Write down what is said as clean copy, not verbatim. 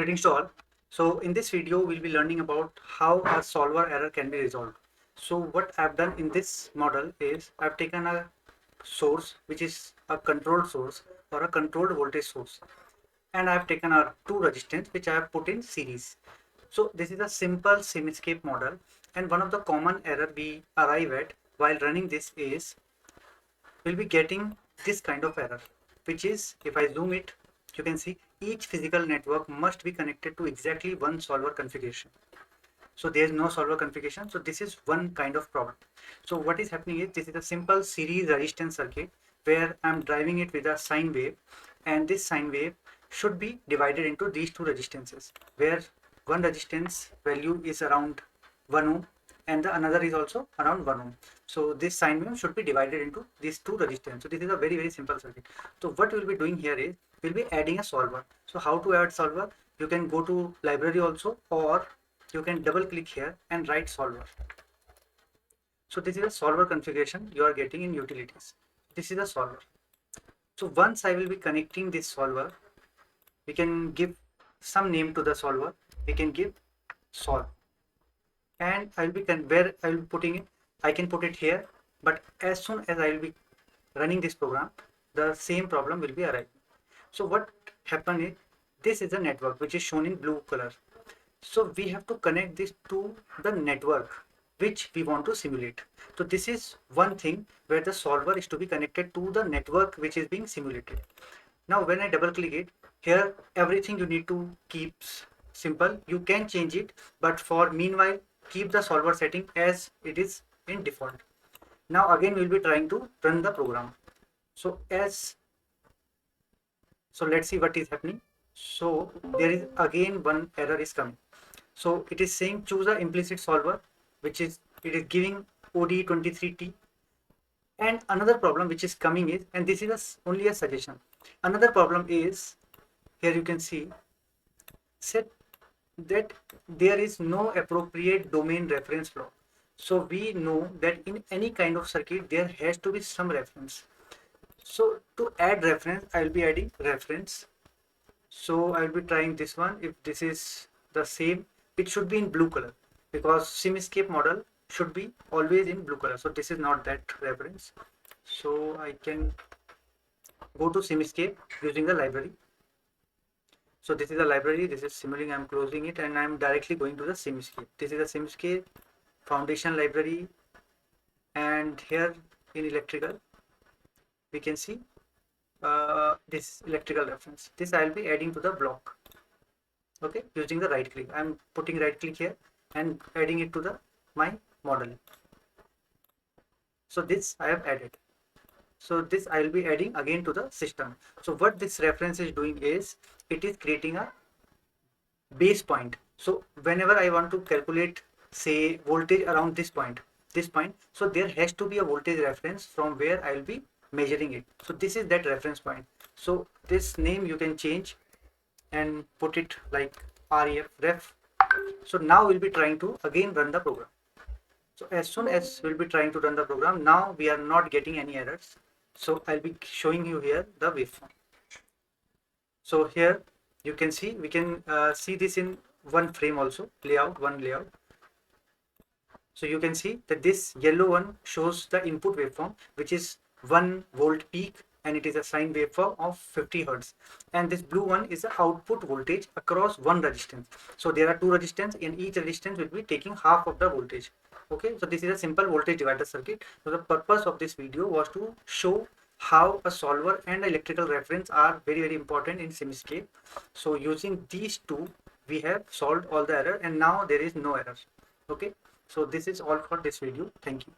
Greetings to all. So in this video, we'll be learning about how a solver error can be resolved. So what I've done in this model is I've taken a source which is a controlled source or a controlled voltage source, and I've taken our two resistance which I have put in series. So this is a simple Simscape model, and one of the common error we arrive at while running this is we'll be getting this kind of error, which is, if I zoom it, you can see each physical network must be connected to exactly one solver configuration. So there is no solver configuration. So this is one kind of problem. So what is happening is this is a simple series resistance circuit where I'm driving it with a sine wave, and this sine wave should be divided into these two resistances, where one resistance value is around 1 ohm and the another is also around 1 ohm. So this sine wave should be divided into these two resistance. So this is a very simple circuit. So what we'll be doing here is we'll be adding a solver. So how to add solver? You can go to library also, or you can double click here and write solver. So this is a solver configuration you are getting in utilities. This is a solver. So once I will be connecting this solver, we can give some name to the solver. We can give solve, and I will be where I will be putting it. I can put it here, but as soon as I will be running this program, the same problem will be arriving. So what happened is this is a network which is shown in blue color. So we have to connect this to the network which we want to simulate. So this is one thing where the solver is to be connected to the network which is being simulated. Now when I double click it, here everything you need to keep simple. You can change it, but for meanwhile keep the solver setting as it is in default. Now again we will be trying to run the program. So let's see what is happening. So there is again one error is coming. So it is saying choose a implicit solver, which is it is giving OD23T. And another problem which is coming is, and this is only a suggestion. Another problem is here you can see set that there is no appropriate domain reference block. So we know that in any kind of circuit there has to be some reference. So to add reference, I will be adding reference. So I will be trying this one. If this is the same, it should be in blue color, because Simscape model should be always in blue color. So this is not that reference. So I can go to Simscape using the library. So this is the library. This is Simulink. I'm closing it and I'm directly going to the Simscape. This is the Simscape foundation library, and here in electrical we can see this electrical reference. This I will be adding to the block. Okay, using the right click. I'm putting right click here and adding it to the my model. So this I have added. So this I will be adding again to the system. So what this reference is doing is it is creating a base point. So whenever I want to calculate, say, voltage around this point, so there has to be a voltage reference from where I will be measuring it. So this is that reference point. So this name you can change and put it like ref. So now we'll be trying to again run the program. So as soon as we'll be trying to run the program, now we are not getting any errors. So I'll be showing you here the waveform. So here you can see, we can see this in one frame also, one layout. So you can see that this yellow one shows the input waveform, which is 1 volt peak, and it is a sine waveform of 50 hertz. And this blue one is the output voltage across one resistance. So there are two resistance, and each resistance will be taking half of the voltage. Okay, so this is a simple voltage divider circuit. So the purpose of this video was to show how a solver and electrical reference are very important in Simscape. So using these two, we have solved all the error, and now there is no error. Okay, so this is all for this video. Thank you.